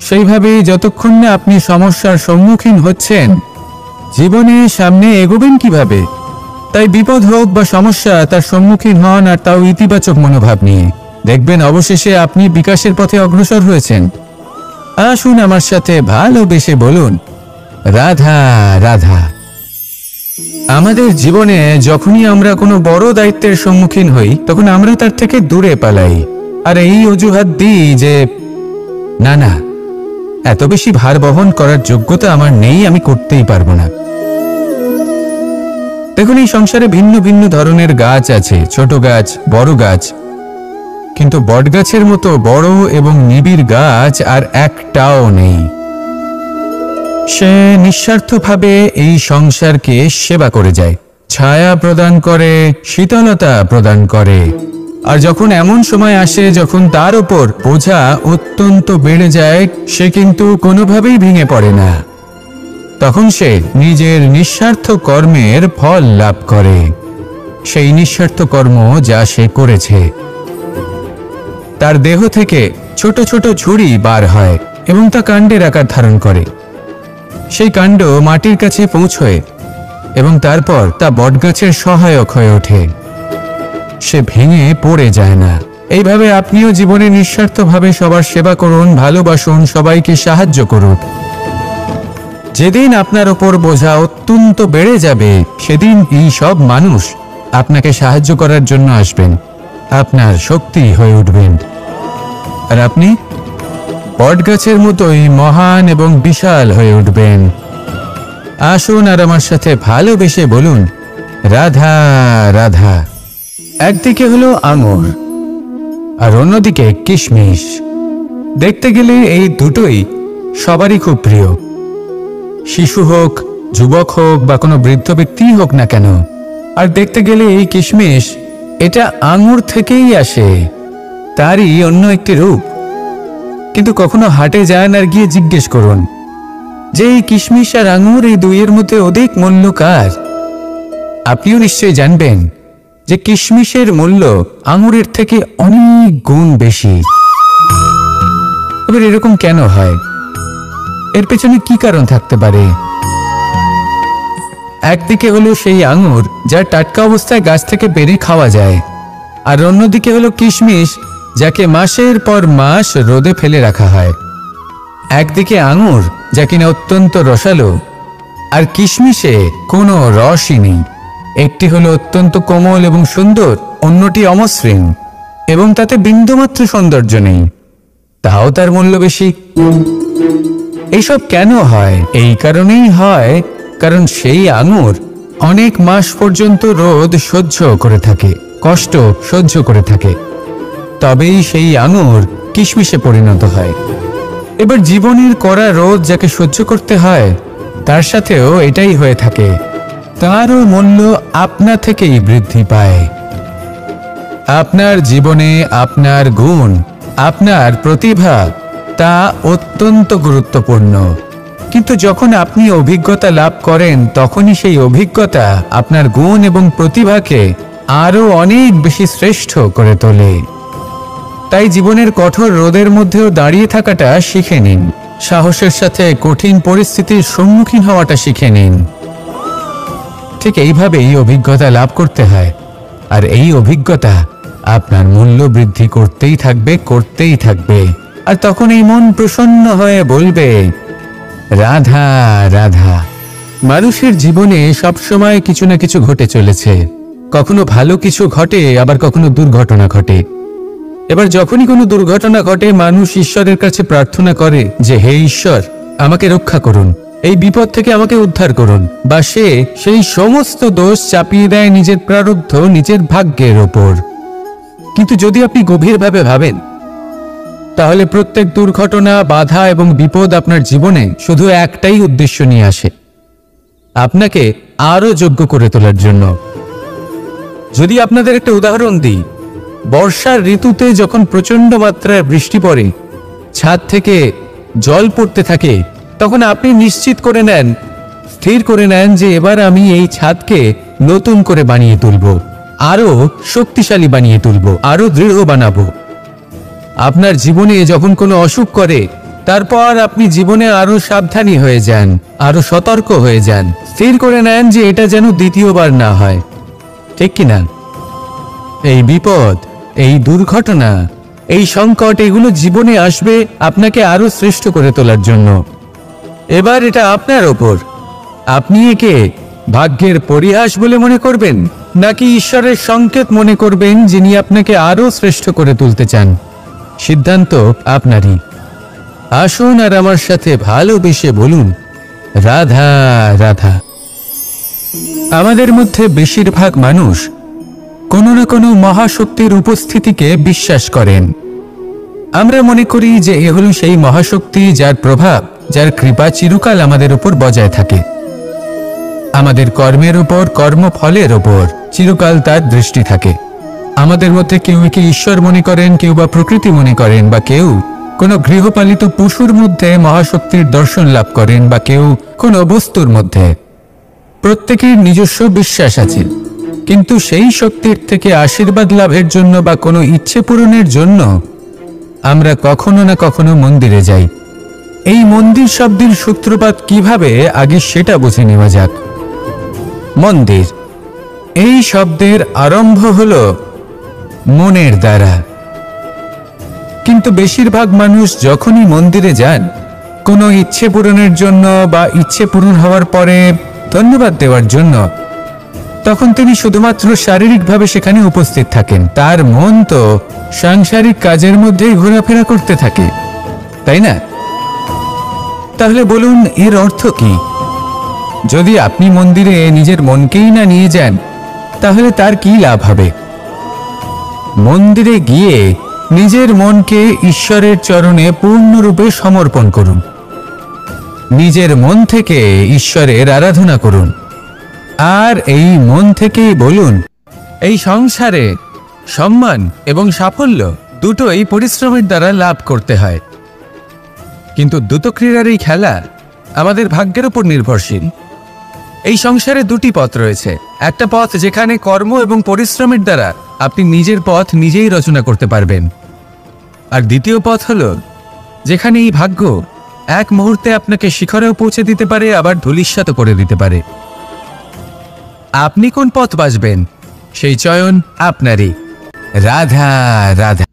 সেইভাবেই যতক্ষণ না আপনি সমস্যার সম্মুখীন হচ্ছেন, জীবনে সামনে এগোবেন কিভাবে? তাই বিপদ হোক বা সমস্যা, তার সম্মুখীন হন, আর তাও ইতিবাচক মনোভাব নিয়ে। দেখবেন অবশেষে আপনি বিকাশের পথে অগ্রসর হয়েছেন। আসুন আমার সাথে ভালোবেসে বলুন, রাধা রাধা। আমাদের জীবনে যখনই আমরা কোনো বড় দায়িত্বের সম্মুখীন হই, তখন আমরা তার থেকে দূরে পালাই আর এই অজুহাত দিই যে না না, এত বেশি ভার বহন করার যোগ্যতা আমার নেই, আমি করতেই পারবো না। দেখুন, এই সংসারে ভিন্ন ভিন্ন ধরনের গাছ আছে, ছোট গাছ, বড় গাছ, কিন্তু বটগাছের মতো বড় এবং নিবিড় গাছ আর একটাও নেই। সে নিঃস্বার্থভাবে এই সংসারকে সেবা করে যায়, ছায়া প্রদান করে, শীতলতা প্রদান করে। আর যখন এমন সময় আসে যখন তার উপর বোঝা অত্যন্ত বেড়ে যায়, সে কিন্তু কোনোভাবেই ভেঙে পড়ে না। তখন সে নিজের নিঃস্বার্থ কর্মের ফল লাভ করে, সেই নিঃস্বার্থ কর্ম যা সে করেছে। তার দেহ থেকে ছোট ছোট ঝুড়ি বার হয় এবং তা কাণ্ডের আকার ধারণ করে। সেই কাণ্ড মাটির কাছে পৌঁছয় এবং তারপর তা বটগাছের সহায়ক হয়ে ওঠে। সে ভেঙে পড়ে যায় না। এইভাবে আপনিও জীবনে নিঃস্বার্থভাবে সবার সেবা করুন, ভালোবাসুন, সবাইকে সাহায্য করুন। যেদিন আপনার ওপর বোঝা অত্যন্ত বেড়ে যাবে, সেদিন এই সব মানুষ আপনাকে সাহায্য করার জন্য আসবেন, আপনার শক্তি হয়ে উঠবেন, আর আপনি বটগাছের মতোই মহান এবং বিশাল হয়ে উঠবেন। আসুন আর আমার সাথে ভালোবেসে বলুন, রাধা রাধা। একদিকে হলো আঙুর আর অন্যদিকে কিশমিশ। দেখতে গেলে এই দুটোই সবারই খুব প্রিয়। শিশু হোক, যুবক হোক বা কোনো বৃদ্ধ ব্যক্তিই হোক না কেন। আর দেখতে গেলে এই কিশমিশ, এটা আঙুর থেকেই আসে, তারই অন্য একটি রূপ। কিন্তু কখনো হাটে যান আর গিয়ে জিজ্ঞেস করুন যে এই কিশমিশ আর আঙুর, এই দুইয়ের মধ্যে অধিক মূল্য কার? আপনিও নিশ্চয়ই জানবেন যে কিশমিশের মূল্য আঙুরের থেকে অনেক গুণ বেশি। এবার এরকম কেন হয়? এর পেছনে কি কারণ থাকতে পারে? একদিকে হলো সেই আঙুর যা টাটকা অবস্থায় গাছ থেকে পেড়ে খাওয়া যায়, আর অন্যদিকে হলো কিশমিশ যাকে মাসের পর মাস রোদে ফেলে রাখা হয়। একদিকে আঙুর যা কিনা অত্যন্ত রসালো, আর কিশমিশে কোনো রসই নেই। একটি হলো অত্যন্ত কোমল এবং সুন্দর, অন্যটি অমসৃণ এবং তাতে বিন্দুমাত্র সৌন্দর্য নেই, তাও তার মূল্য বেশি। এইসব কেন হয়? এই কারণেই হয় কারণ সেই আঙুর অনেক মাস পর্যন্ত রোদ সহ্য করে থাকে, কষ্ট সহ্য করে থাকে, তবেই সেই আঙুর কিশমিশে পরিণত হয়। এবার জীবনের কড়া রোদ যাকে সহ্য করতে হয় তার সাথেও এটাই হয়ে থাকে, তারও মূল্য আপনা থেকেই বৃদ্ধি পায়। আপনার জীবনে আপনার গুণ, আপনার প্রতিভা তা অত্যন্ত গুরুত্বপূর্ণ, কিন্তু যখন আপনি অভিজ্ঞতা লাভ করেন তখনই সেই অভিজ্ঞতা আপনার গুণ এবং প্রতিভাকে আরো অনেক বেশি শ্রেষ্ঠ করে তোলে। তাই জীবনের কঠোর রোদের মধ্যেও দাঁড়িয়ে থাকাটা শিখে নিন, সাহসের সাথে কঠিন পরিস্থিতির সম্মুখীন হওয়াটা শিখে নিন। ঠিক এইভাবেই অভিজ্ঞতা লাভ করতে হয়, আর এই অভিজ্ঞতা আপনার মূল্য বৃদ্ধি করতেই থাকবে, করতেই থাকবে। আর তখন এই মন প্রসন্ন হয়ে বলবে, রাধা রাধা। মানুষের জীবনে সবসময় কিছু না কিছু ঘটে চলেছে, কখনো ভালো কিছু ঘটে, আবার কখনো দুর্ঘটনা ঘটে। এবার যখনই কোনো দুর্ঘটনা ঘটে মানুষ ঈশ্বরের কাছে প্রার্থনা করে যে হে ঈশ্বর, আমাকে রক্ষা করুন, এই বিপদ থেকে আমাকে উদ্ধার করুন, বা সে সেই সমস্ত দোষ চাপিয়ে দেয় নিজের প্রারব্ধ, নিজের ভাগ্যের ওপর। কিন্তু যদি আপনি গভীরভাবে ভাবেন তাহলে প্রত্যেক দুর্ঘটনা, বাধা এবং বিপদ আপনার জীবনে শুধু একটাই উদ্দেশ্য নিয়ে আসে, আপনাকে আরো যোগ্য করে তোলার জন্য। যদি আপনাদের একটা উদাহরণ দিই, বর্ষার ঋতুতে যখন প্রচন্ড মাত্রায় বৃষ্টি পড়ে, ছাদ থেকে জল পড়তে থাকে, তখন আপনি নিশ্চিত করে নেন, স্থির করে নেন যে এবার আমি এই ছাদকে নতুন করে বানিয়ে তুলব, আরো শক্তিশালী বানিয়ে তুলব, আরো দৃঢ় বানাবো। আপনার জীবনে যখন কোনো অসুখ করে, তারপর আপনি জীবনে আরো সাবধানী হয়ে যান, আরো সতর্ক হয়ে যান, স্থির করে নেন যে এটা যেন দ্বিতীয়বার না হয়, ঠিক কিনা? এই বিপদ, এই দুর্ঘটনা, এই সংকট, এগুলো জীবনে আসবে আপনাকে আরো শ্রেষ্ঠ করে তোলার জন্য। এবার এটা আপনার ওপর, আপনি একে ভাগ্যের পরিহাস বলে মনে করবেন নাকি ঈশ্বরের সংকেত মনে করবেন যিনি আপনাকে আরো শ্রেষ্ঠ করে তুলতে চান। সিদ্ধান্ত আপনারই। আসুন আর আমার সাথে ভালোবেসে বলুন, রাধা রাধা। আমাদের মধ্যে বেশিরভাগ মানুষ কোনো না কোনো মহাশক্তির উপস্থিতিকে বিশ্বাস করেন। আমরা মনে করি যে এ হল সেই মহাশক্তি যার প্রভাব, যার কৃপা চিরকাল আমাদের উপর বজায় থাকে। আমাদের কর্মের উপর, কর্মফলের ওপর চিরকাল তার দৃষ্টি থাকে। আমাদের মধ্যে কেউ একে ঈশ্বর মনে করেন, কেউ বা প্রকৃতি মনে করেন, বা কেউ কোনো গৃহপালিত পশুর মধ্যে মহাশক্তির দর্শন লাভ করেন, বা কেউ কোনো বস্তুর মধ্যে। প্রত্যেকের নিজস্ব বিশ্বাস আছে, কিন্তু সেই শক্তির থেকে আশীর্বাদ লাভের জন্য বা কোনো ইচ্ছে পূরণের জন্য আমরা কখনো না কখনো মন্দিরে যাই। এই মন্দির শব্দের সূত্রপাত কিভাবে, আগে সেটা বুঝে নেওয়া যাক। মন্দির এই শব্দের আরম্ভ হলো মনের দ্বারা, কিন্তু বেশিরভাগ মানুষ যখনই মন্দিরে যান কোনো ইচ্ছে পূরণের জন্য বা ইচ্ছে পূরণ হওয়ার পরে ধন্যবাদ দেওয়ার জন্য, তখন তিনি শুধুমাত্র শারীরিকভাবে সেখানে উপস্থিত থাকেন, তার মন তো সাংসারিক কাজের মধ্যেই ঘোরাফেরা করতে থাকে, তাই না? তাহলে বলুন, এর অর্থ কি? যদি আপনি মন্দিরে নিজের মনকেই না নিয়ে যান তাহলে তার কি লাভ হবে? মন্দিরে গিয়ে নিজের মনকে ঈশ্বরের চরণে পূর্ণরূপে সমর্পণ করুন, নিজের মন থেকে ঈশ্বরের আরাধনা করুন, আর এই মন থেকেই বলুন, এই সংসারে সম্মান এবং সাফল্য দুটোই পরিশ্রমের দ্বারা লাভ করতে হয়, কিন্তু দ্রুতক্রীড়ার এই খেলা আমাদের ভাগ্যের উপর নির্ভরশীল। এই সংসারে দুটি পথ রয়েছে, একটা পথ যেখানে কর্ম এবং পরিশ্রমের দ্বারা আপনি নিজের পথ নিজেই রচনা করতে পারবেন, আর দ্বিতীয় পথ হলো যেখানে এই ভাগ্য এক মুহূর্তে আপনাকে শিখরেও পৌঁছে দিতে পারে, আবার ধূলিসাৎ করে দিতে পারে। আপনি কোন পথ বাছবেন সেই চয়ন আপনারই। রাধা রাধা।